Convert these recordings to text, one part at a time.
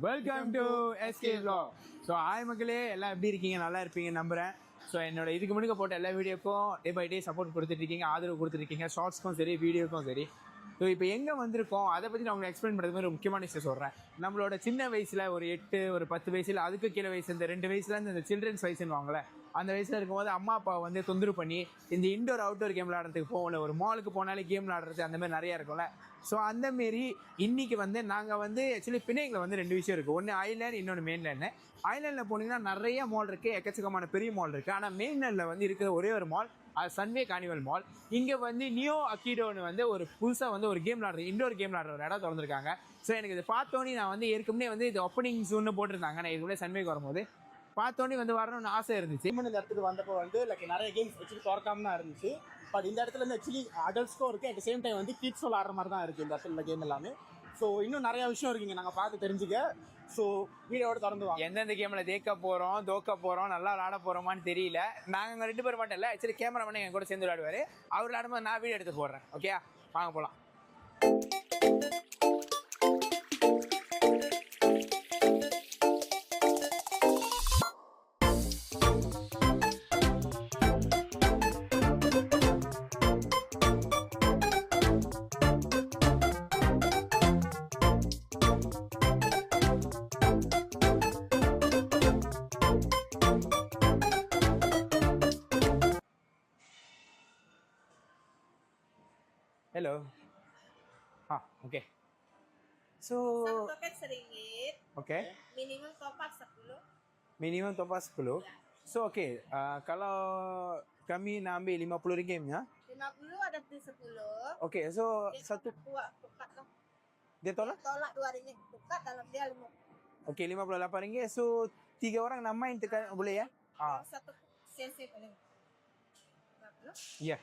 Welcome to SK vlog. So ஆய் மக்களே எல்லாம் எப்படி இருக்கீங்க? நல்லா இருப்பீங்க நம்புகிறேன். ஸோ என்னோட இதுக்கு முன்னாடி போட்ட எல்லா வீடியோக்கும் டே பை டே சப்போர்ட் கொடுத்துட்ருக்கீங்க, ஆதரவு கொடுத்துருக்கீங்க, ஷார்ட்ஸ்க்கும் சரி வீடியோக்கும் சரி. ஸோ இப்போ எங்கே வந்திருக்கோம் அதை பற்றி நான் உங்களுக்கு எக்ஸ்பிளைன் பண்ணுறது மாதிரி ஒரு முக்கியமான விஷயம் சொல்கிறேன். நம்மளோட சின்ன வயசில் ஒரு 8 ஒரு 10 வயசில் அதுக்கு கீழே வயசு இந்த 2 வயசுலேருந்து இந்த சில்ட்ரன்ஸ் வயசுன்னு வாங்கலை, அந்த வயசில் இருக்கும்போது அம்மா அப்பா வந்து தொந்தரவு பண்ணி இந்த இன்டோர் அவுட்டோர் கேம் விளாட்றதுக்கு போகல, ஒரு மாலுக்கு போனாலே கேம் விளாட்றது அந்த மாதிரி நிறையா இருக்கும்ல. ஸோ அந்தமாரி இன்றைக்கி வந்து நாங்கள் வந்து ஆக்சுவலி பிணைங்கில் வந்து 2 விஷயம் இருக்குது. ஒன்று ஐலேண்ட், இன்னொன்று மெயின்லேண்டு. ஐலேண்டில் போனீங்கன்னா நிறைய மால் இருக்குது, எக்கச்சக்கமான பெரிய மால் இருக்குது. ஆனால் மெயின்லேண்டில் வந்து இருக்கிற ஒரே ஒரு மால் அது சன்வே கார்னிவல் மால். இங்கே வந்து நியோ அக்கிடோன்னு வந்து ஒரு புதுசாக வந்து ஒரு கேம் விளாட்றது, இண்டோர் கேம் விளாட்ற ஒரு இடம் திறந்துருக்காங்க. ஸோ எனக்கு இது பார்த்தோன்னே நான் வந்து ஏற்கனவே வந்து இது ஓப்பனிங் சூன்னு போட்டிருந்தாங்க. நான் இதுக்குள்ளே சன்வேக்கு வரும்போது பார்த்தோன்னே வந்து வரணும்னு ஆசை இருந்துச்சு. இந்த இடத்துக்கு வந்தப்போ வந்து லைக் நிறைய கேம்ஸ் வச்சுட்டு திறக்காம தான் இருந்துச்சு. பட் இந்த இடத்துல வந்து ஆக்சுவலி அடல்ட்ஸ்க்கும் இருக்குது, அட் சேம் டைம் வந்து கிட்ஸ் விளாட்ற மாதிரி தான் இருக்குது இந்த இடத்துல கேம் எல்லாமே. ஸோ இன்னும் நிறையா விஷயம் இருக்குங்க நாங்கள் பார்த்து தெரிஞ்சுக்க. ஸோ வீடியோட திறந்து வாங்க. எந்தெந்த கேமில் தேக்க போகிறோம் தோக்க போகிறோம் நல்லா விளாட போகிறோமான்னு தெரியல. நாங்கள் 2 பேர் மட்டும் இல்லை, ஆக்சுவலி கேமராமேன் என் கூட சேர்ந்து விளையாடுவார். அவர் விளையாடும்போது நான் வீடியோ எடுத்து போடுறேன். ஓகே வாங்க போகலாம். Hello. Okay. So. 1 token RM. Okay. Minimum top up 10. Minimum top up 10. Ya. So okay. Kalau kami nak ambil RM50 ya. 50 ada di 10. Okay. So dia satu. Tukat lah. Dia tolak? Tolak RM2. Tukat dalam dia 50. Okay, RM58. So 3 orang nak main tekan boleh ya? Satu sensi paling. 50. Ya.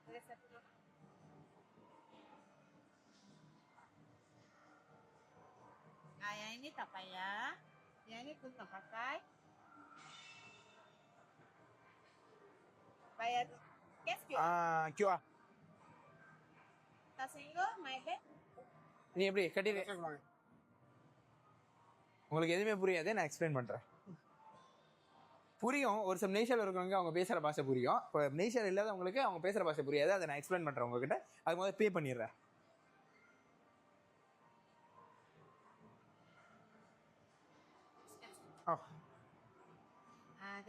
Boleh satu. Yang ini tak payah, yang ini pun tak pakai. Bayar cash QR. QR. Tak single, my bag. நீ எப்படி கட்டி உங்களுக்கு எதுவுமே புரியாது, நான் explain பண்ணுறேன். புரியும், ஒரு சில மலேசியாவில் இருக்கிறவங்க அவங்க பேசுகிற பாஷை புரியும். இப்போ மலேசியாவில் இல்லாதவங்களுக்கு அவங்க பேசுகிற பாஷை புரியாது. அதை நான் எக்ஸ்பிளைன் பண்ணுறேன் உங்ககிட்ட. அது முதல்ல பே பண்ணிடுறேன்.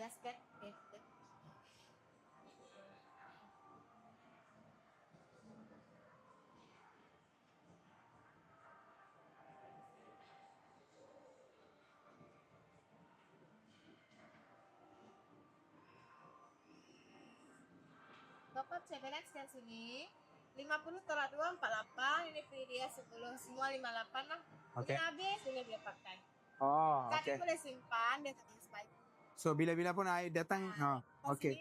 Gasket. Dapat CBLX dan sini 50 tolak 2 48, ini free dia 10, semua 58 lah. Okay. Ini habis, ini dia pakai. Oh, Kan okay. boleh simpan, dia tak expired. So bila-bila pun I datang. Okay.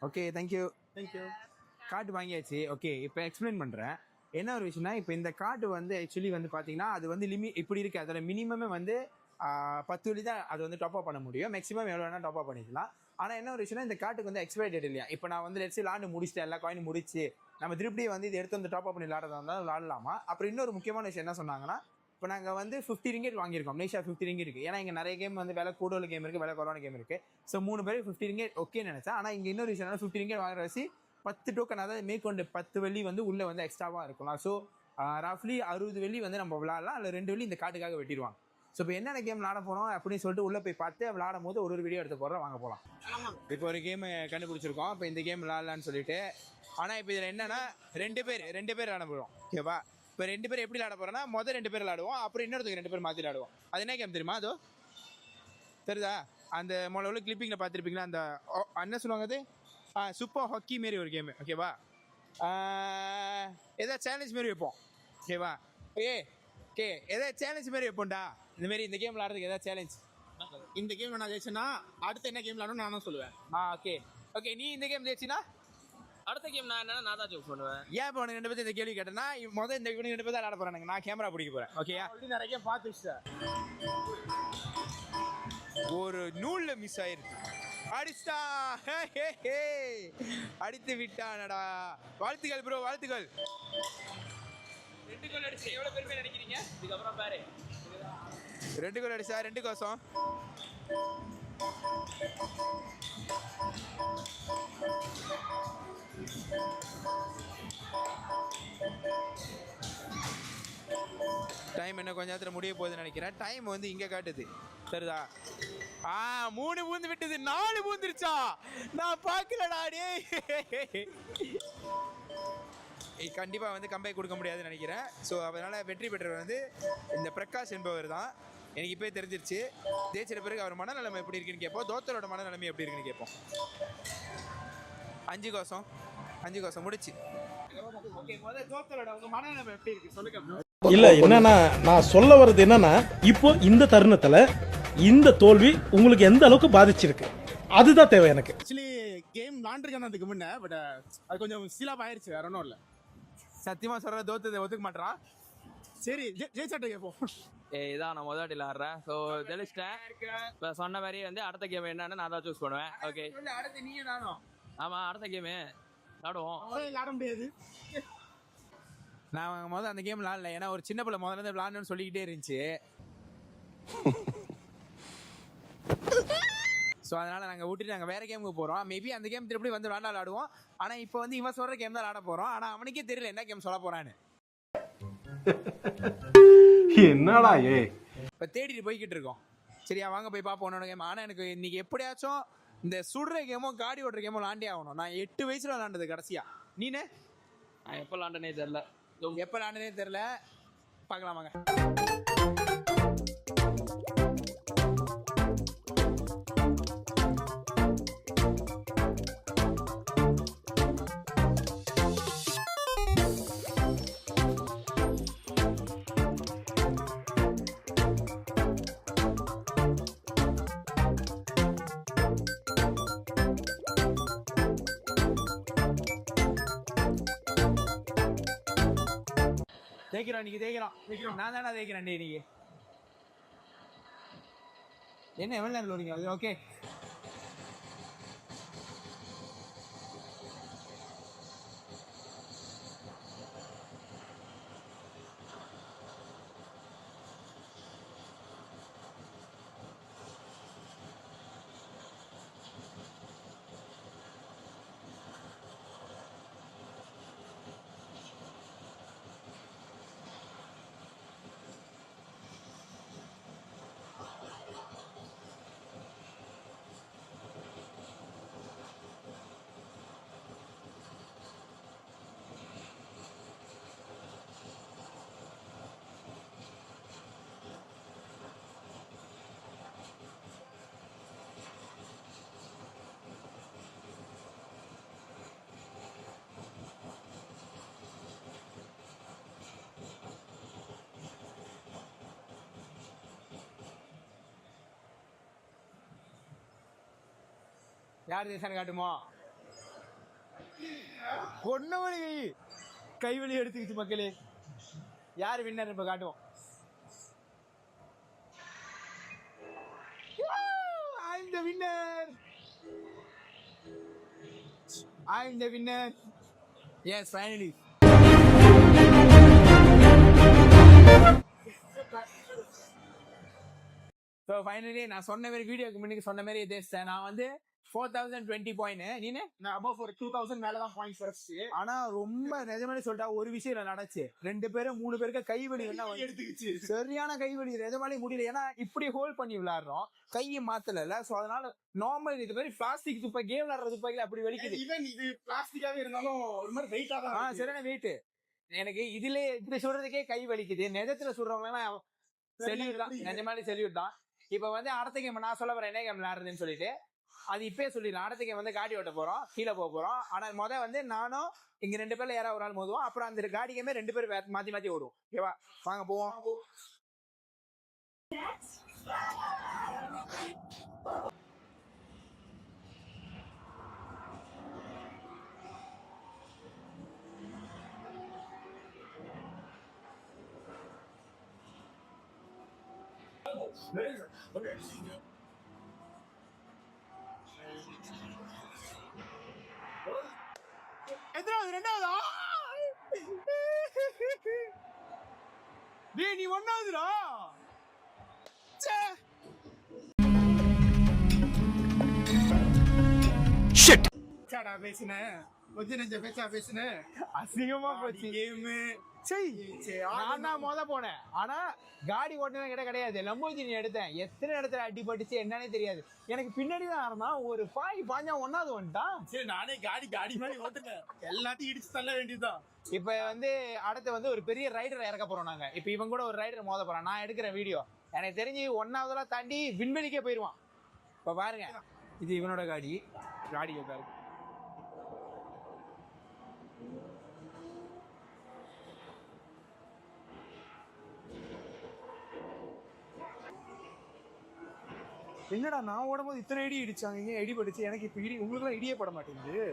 Okay, thank you. Thank you. Card வாங்கியாச்சு. Okay, இப்போ explain பண்ணுறேன். என்ன ஒரு விஷயம்னா, இப்போ இந்த card வந்து actually வந்து பார்த்தீங்கன்னா அது வந்து இப்படி இருக்குது. அதோட மினிமமே வந்து 10 வெள்ளி தான் அது வந்து டாப்அப் பண்ண முடியும். மேக்ஸிமம் எவ்வளோ வேணால் டாப்அப் பண்ணிக்கலாம். ஆனால் என்ன ஒரு விஷயம்னா, இந்த கார்டுக்கு வந்து எக்ஸ்பைரி டேட் இல்லையா. இப்போ நான் வந்து லெட்ஸ் விளாண்டு முடிச்சுட்டு எல்லா காயின் முடிச்சு நம்ம திருப்பி வந்து இது எடுத்து வந்து டாப்அப் பண்ணி விளாட்றதா இருந்தாலும் விளாடலாமா. அப்புறம் இன்னொரு முக்கியமான விஷயம் என்ன சொன்னாங்கன்னா, இப்போ நாங்கள் வந்து 50 ரிங்கெட் வாங்கியிருக்கோம். மலேசியா 50 ரிங்கெட் இருக்குது. ஏன்னா இங்கே நிறைய கேம் வந்து விலை கூடுதல் கேம் இருக்குது, விலை குறைவான கேம் இருக்குது. ஸோ 3 பேருக்கு 50 ரிங்கெட் ஓகேன்னு நினச்சேன். ஆனால் இங்கே இன்னொரு விஷயம் 50 ரிங்கெட் வாங்குற வச்சு 10 டோக்கன், அதாவது மேற்கொண்டு 10 வெள்ளி வந்து உள்ளே வந்து எக்ஸ்ட்ராவாக இருக்கலாம். ஸோ ரஃப்லி 60 வெள்ளி வந்து நம்ம விளாடலாம். அதில் 2 வெள்ளி இந்த கார்டுக்காக வெட்டிடுவாங்க. ஸோ இப்போ என்னென்ன கேம் விளாட போகிறோம் அப்படின்னு சொல்லிட்டு உள்ளே போய் பார்த்து விளாடும் போது ஒரு வீடியோ எடுத்து போடுறோம். வாங்க போகலாம். இப்போ ஒரு கேம் கண்டுபிடிச்சிருக்கோம். இப்போ இந்த கேம் விளாட்லான்னு சொல்லிட்டு. ஆனால் இப்போ இதில் என்னென்னா 2 பேர் விளாட போகிறோம். ஓகேவா? இப்போ 2 பேர் எப்படி விளாட போகிறோன்னா, மொதல் 2 பேர் விளாடுவோம், அப்புறம் இன்னொருத்துக்கு 2 பேர் மாற்றி விளாடுவோம். அது என்ன கேம் தெரியுமா? அதோ தெரியுதா? அந்த உள்ள கிளிப்பிங்கில் பார்த்துருப்பீங்களா? அந்த என்ன சொல்லுவாங்க அது? சூப்பர் ஹாக்கி மாரி ஒரு கேமு. ஓகேவா? ஏதாவது சேலஞ்ச் மாரி வைப்போம். ஓகேவா? ஓகே ஏதாவது சேலஞ்ச் மாரி வைப்போம்டா. இந்தமாரி இந்த கேம் விளாட்றதுக்கு ஏதாவது சேலஞ்ச். இந்த கேம் நான் ஜெயிச்சேன்னா அடுத்து என்ன கேம் விளாடணும் நானும் சொல்லுவேன். ஓகே நீ இந்த கேம் ஜெயிச்சினா அடுத்த கேம் நான் தான் சூஸ் பண்ணுவேன். ஏன் இப்போ 2 பேர் இந்த கேள்வி கேட்டேன்னா, முதல் இந்த 2 பேர் தான் விளாட போகிறேன். நான் கேமரா பிடிக்க போகிறேன். ஓகேயா? நிறைய கேம் பார்த்து வச்சுட்டேன். ஒரு நூலில் மிஸ் ஆயிருக்கு. அடிச்சா அடித்து விட்டானடா. வாழ்த்துக்கள் ப்ரோ, வாழ்த்துக்கள். 2 கோல் அடிச்சு எவ்வளவு பெருமை நினைக்கிறீங்க? இதுக்கப்புறம் பாரு 2 கோல் அடிச்சா 2 கோசம். டைம் இன்னும் கொஞ்ச நேரத்தில் முடிய போகுதுன்னு நினைக்கிறேன். டைம் வந்து இங்கே காட்டுது சரிதா? 3 பூந்து விட்டது, 4 பூந்துருச்சா? நான் பார்க்கலடா டேய். கண்டிப்பாக வந்து கம்பேக் கொடுக்க முடியாதுன்னு நினைக்கிறேன். ஸோ அதனால் வெற்றி பெற்றவர் வந்து இந்த பிரகாஷ் என்பவர் தான். எனக்கு இப்போ தெரிஞ்சிருச்சு. ஜெயிச்சிட்ட பிறகு அவர் மனநிலைமை எப்படி இருக்குன்னு கேட்போம், தோத்தரோட மனநிலைமை எப்படி இருக்குன்னு கேட்போம். 5 கோசம் முடிச்சு. ஓகே, முதல்ல தோத்தரோட உங்க மனநிலைமை எப்படி இருக்கு சொல்லுங்க. இல்ல என்னன்னா நான் சொல்ல வர்றது என்னன்னா இப்போ இந்த தருணத்துல இந்த தோல்வி உங்களுக்கு எந்த அளவுக்கு பாதிச்சிருக்கு அதுதான் தேவை எனக்கு. ஆக்சுவலி கேம் விளாண்டுருக்கேன் அதுக்கு முன்னே, பட் அது கொஞ்சம் சீலாப் ஆயிடுச்சு, வேற ஒன்றும் இல்லை. சத்தியமா சொல்ற தோத்ததை ஒத்துக்க மாட்டான். சரி ஜெயிச்சாட்ட கேட்போம். இதான் நான் முதல் வாட்டியில் ஆடுறேன். ஸோ தெளிச்சிட்டேன். இப்போ சொன்ன மாதிரி வந்து அடுத்த கேம் என்னன்னு நான் தான் சூஸ் பண்ணுவேன். ஓகே, அடுத்து நீயும் நானும். ஆமாம், அடுத்த கேமு விளாடுவோம். விளாட முடியாது. நான் முதல்ல அந்த கேம் விளாடல, ஏன்னா ஒரு சின்ன பிள்ளை முதல்ல இருந்து விளாடணும்னு சொல்லிக்கிட்டே இருந்துச்சு. ஸோ அதனால நாங்கள் விட்டுட்டு நாங்கள் வேற கேமுக்கு போகிறோம். மேபி அந்த கேம் திருப்பி வந்து விளாடுவோம். ஆனால் இப்போ வந்து இவன் சொல்கிற கேம் தான் விளாட போகிறோம். ஆனால் அவனுக்கே தெரியல என்ன கேம் சொல்ல போகிறான்னு. என்னடா இப்போ தேடிட்டு போய்கிட்டு இருக்கோம். சரியா, வாங்க போய் பார்ப்போம் உன்னோட கேம். ஆனால் எனக்கு இன்னைக்கு எப்படியாச்சும் இந்த சுடுற கேமோ காடி ஓட்டுற கேமோ விளாண்டே ஆகணும். நான் 8 வயசுல விளாண்டது கடைசியா. நீனே? நான் எப்போ விளாண்டனே தெரில. எப்போ விளாண்டனே தெரில. பார்க்கலாம் வாங்க. தேய்க்கிறோம் இன்னைக்கு, தேய்க்கிறோம். நான் தானே தேய்க்கிறேன் இன்னைக்கு. என்ன எவ்வளோ நேரம் லோடிங்க? ஓகே, யார் தேசம் காட்டுமோ? பொண்ணவழி கைவழி எடுத்துக்கிச்சு மக்களே. யார் வின்னர் இப்ப காட்டுவோம். I'm the winner. I'm the winner. Yes, finally. So finally நான் சொன்ன மாதிரி வீடியோக்கு முன்னாடி சொன்ன மாதிரி தேசேன். நான் வந்து 4020 பாயிண்ட். நீனே? நான் அபவ் ஒரு 2000 மேல தான் பாயிண்ட்ஸ் வச்சு. ஆனா ரொம்ப நிஜமாலே சொல்லிட்டா ஒரு விஷயம் நடந்துச்சு. 2 பேரும் 3 பேருக்கு கைவலி எடுத்துக்கிச்சு. சரியான கைவலி, நிஜமாலே முடியல. ஏன்னா இப்படி ஹோல்ட் பண்ணி விளையாடுறோம், கையை மாத்தல. சோ அதனால நார்மல் இது மாதிரி பிளாஸ்டிக் துப்பா கேம் விளையாடுற துப்பாக்கில அப்படி வலிக்குது. ஈவன் இது பிளாஸ்டிக்காவே இருந்தாலும் ஒரு மாதிரி வெயிட்டா தான். சரியான வெயிட். எனக்கு இதுல இப்படி சொல்றதுக்கே கை வலிக்குது. நிஜத்துல சொல்றவங்க எல்லாம் செல்யூட் தான், நிஜமாலே செல்யூட் தான். இப்ப வந்து அடுத்த கேம் நான் சொல்ல வரேன் என்ன கேம் விளையாடுறதுன்னு சொல்லிட்டு. அது இப்பே சொல்லிடலாம். அடுத்த கேம் வந்து காடி ஓட்ட போறோம், கீழே போக போறோம். ஆனா வந்து நானும் இங்க 2 பேர்ல யாராவது ஒரு ஆள் மோதுவோம். அப்புறம் அந்த காடி கேமே 2 பேர் மாத்தி மாத்தி ஓடுவோம். ஓகேவா? வாங்க போவோம். எத்தனாவது? 2வதா? டேய் நீ 1வதுடா. சாடா பேசுனேன் கொஞ்சம் நெஞ்ச பேச்சா பேசுனேன் அசிங்கமா போச்சு கேமு நான் தான் மொத போனேன் ஆனா காடி ஓட்டுனது கிடையாது லம்போர்கினி எடுத்தேன் எத்தனை இடத்துல அடிபட்டுச்சு என்னன்னே தெரியாது எனக்கு பின்னாடி தான் இருந்தான் ஒரு பாஞ்சா ஒன்னாவது வந்துட்டான் சரி நானே காடி மாதிரி ஓட்டுனேன் எல்லாத்தையும் இடிச்சு தள்ள வேண்டியதுதான் இப்ப வந்து அடுத்து வந்து ஒரு பெரிய ரைடர் இறக்க போறோம் நாங்க இப்ப இவன் கூட ஒரு ரைடர் மோத போறான் நான் எடுக்கிற வீடியோ எனக்கு தெரிஞ்சு ஒன்னாவதெல்லாம் தாண்டி விண்வெளிக்கே போயிருவான் இப்ப பாருங்க இது இவனோட காடி பாரு என்னடா நான் ஓடும்போது இத்தனை இடி இடிச்சாங்க இங்கே இடி பட்டுச்சு எனக்கு இப்ப இடி உங்களுக்குலாம் இடியே பட மாட்டேங்குது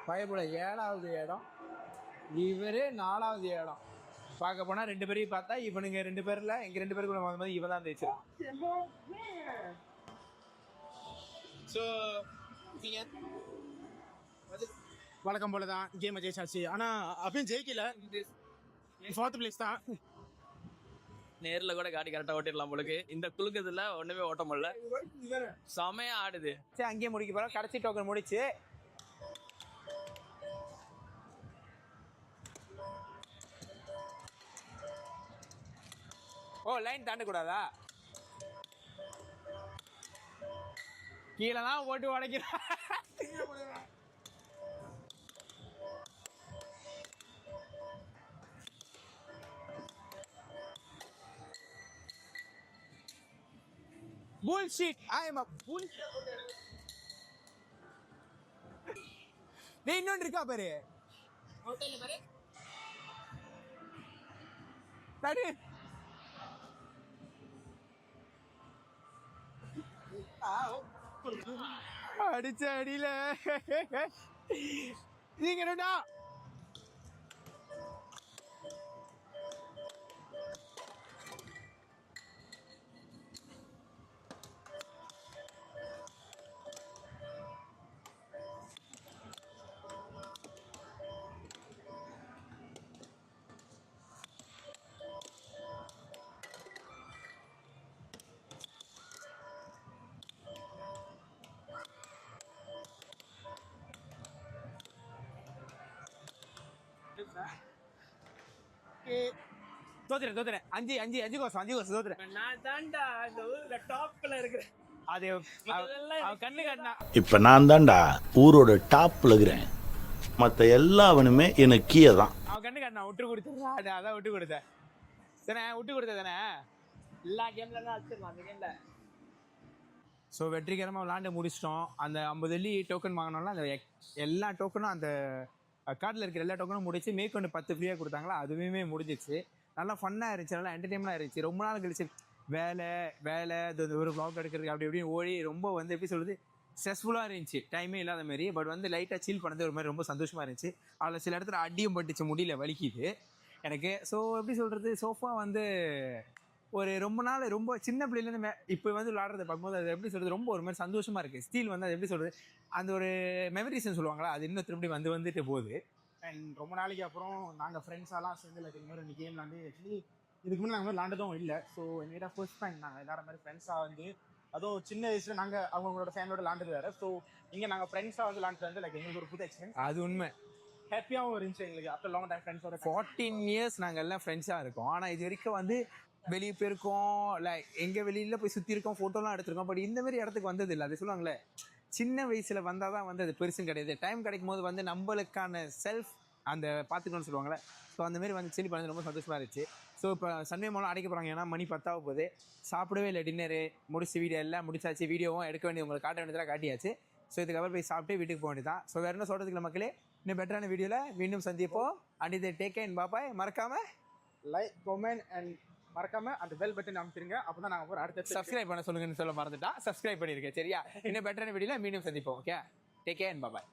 பயப்பட 7வது இடம் இவரு 4வது இடம் பார்க்க போனா 2 பேரையும் பார்த்தா இவனுங்க 2 பேர்ல எங்க 2 பேருக்குள்ள மாதிரி இவன் தான் தேய்ச்சான் ஸோ வழக்கம் போல தான் கேமை ஜெயிச்சாச்சு ஆனால் அப்பயும் ஜெயிக்கல 4th பிளேஸ் தான் நேர்ல கூட காடி கரெக்டா ஓட்டிடலாம் போலுக்கு இந்த குலுக்கத்துல ஒண்ணுமே ஓட்ட முடியல செமையா ஆடுது சரி அங்கேயே முடிக்க போறோம் கடைசி டோக்கன் முடிச்சு ஓ லைன் தாண்டக்கூடாதா கீழே தான் ஓட்டு உடைக்கிறான் bullshit I am a bullshit டேய் இன்னொன்று இருக்கா பாரு தடு அடிச்ச அடியில நீங்க என்னடா தோத்துறேன் 5 கோசம் தோத்துறேன் நான் தாண்டா இந்த ஊர்ல டாப்ல இருக்கிறேன் அது அவன் கண்ணு காட்டினா இப்ப நான் தான்டா ஊரோட டாப்ல இருக்கிறேன் மத்த எல்லாவனுமே எனக்கு கீழே தான் அவன் கண்ணு காட்டினா விட்டு கொடுத்துறா அதான் விட்டு கொடுத்தேன் தானே விட்டு கொடுத்த தானே எல்லா கேம்ல தான் வச்சிருக்கோம் அந்த கேம்ல ஸோ வெற்றிகரமாக விளாண்டு முடிச்சிட்டோம் அந்த 50 வெள்ளி டோக்கன் வாங்கினோம்ல அந்த எல்லா டோக்கனும் அந்த கார்டில் இருக்கிற எல்லா டோக்கனும் முடிச்சு மேற்கொண்டு 10 ஃப்ரீயாக கொடுத்தாங்களா அதுவுமே முடிஞ்சிச்சு நல்லா ஃபன்னாக இருந்துச்சு நல்லா என்டர்டைன்மெண்ட்டாக இருந்துச்சு ரொம்ப நாள் கழிச்சு வேலை இது ஒரு வ்ளாக் எடுக்கிறதுக்கு அப்படி இப்படின்னு ஓடி ரொம்ப வந்து எப்படி சொல்கிறது ஸ்ட்ரெஸ்ஃபுல்லாக இருந்துச்சு டைமே இல்லாத மாதிரி பட் வந்து லைட்டாக சீல் பண்ணது ஒரு மாதிரி ரொம்ப சந்தோஷமாக இருந்துச்சு அதில் சில இடத்துல அடியும் பட்டுச்சு முடியல வலிக்குது எனக்கு ஸோ எப்படி சொல்கிறது சோஃபா வந்து ஒரு ரொம்ப நாள் ரொம்ப சின்ன பிள்ளைலேருந்து இப்போ வந்து விளாட்றதை பார்க்கும்போது அது எப்படி சொல்கிறது ரொம்ப ஒரு மாதிரி சந்தோஷமாக இருக்குது ஸ்டீல் வந்து அது எப்படி சொல்கிறது அந்த ஒரு மெமரிஸ்ன்னு சொல்லுவாங்களா அது இன்னும் திரும்பி வந்துட்டு போகுது அண்ட் ரொம்ப நாளைக்கு அப்புறம் நாங்கள் ஃப்ரெண்ட்ஸாலாம் சேர்ந்து லைக் இந்த மாதிரி கேம் விளாண்டு ஆக்சுவலி இதுக்கு முன்னாடி நாங்கள் விளாண்டதும் இல்லை ஸோ எங்கிட்ட ஃபர்ஸ்ட் டைம் நாங்கள் எல்லாரும் மாதிரி ஃப்ரெண்ட்ஸாக வந்து அதுவும் சின்ன வயசில் நாங்கள் அவங்களோட ஃபேமிலியோட விளாண்டது வேறு ஸோ இங்கே நாங்கள் ஃப்ரெண்ட்ஸாக வந்து விளாண்டு வந்து லைக் எங்களுக்கு ஒரு புது எக்ஸ்பீரியன்ஸ் அது உண்மை ஹாப்பியாகவும் இருந்துச்சு எங்களுக்கு ஆஃப்டர் லாங் டைம் ஃப்ரெண்ட்ஸோட 14 இயர்ஸ் நாங்கள் எல்லாம் ஃப்ரெண்ட்ஸாக இருக்கோம் ஆனால் இது வரைக்கும் வந்து வெளியே போயிருக்கோம் லைக் எங்கள் வெளியில் போய் சுற்றி இருக்கோம் ஃபோட்டோலாம் எடுத்திருக்கோம் பட் இந்த மாதிரி இடத்துக்கு வந்தது இல்லை அது சொல்லுவாங்களே சின்ன வயசில் வந்தால் தான் வந்து அது பெருசும் கிடையாது டைம் கிடைக்கும் போது வந்து நம்மளுக்கான செல்ஃப் அந்த பார்த்துக்கணும்னு சொல்லுவாங்களே ஸோ அந்த மாதிரி வந்து சில்லி பண்ணது ரொம்ப சந்தோஷமாக இருந்துச்சு ஸோ இப்போ சண்டே மூலம் அடைக்க போகிறாங்க ஏன்னா மணி 10 போகுது சாப்பிடவே இல்லை டின்னரு முடிச்சு வீடியோ எல்லாம் முடிச்சாச்சு வீடியோவும் எடுக்க வேண்டியது உங்களுக்கு காட்ட வேண்டியதெல்லாம் காட்டியாச்சு ஸோ இதுக்கப்புறம் போய் சாப்பிட்டு வீட்டுக்கு போக வேண்டியதான் ஸோ வேறு என்ன சொல்கிறதுக்கு மக்களே இன்னும் பெட்டரான வீடியோவில் மீண்டும் சந்திப்போம் அண்ட் இதை டேக் கேர் பாபாய் மறக்காமல் லைக் கமெண்ட் அண்ட் மறக்காம அந்த பெல் பட்டன் அமைச்சிருங்க அப்பதான் நாங்கள் போகிற அடுத்த சப்ஸ்கிரைப் பண்ண சொல்லுங்கன்னு சொல்ல மறந்துட்டா சப்ஸ்கிரைப் பண்ணியிருக்கேன் சரியா இன்னும் பெட்டரான வீடியோவில் மீண்டும் சந்திப்போம் ஓகே டேக் கேர் பாபாய்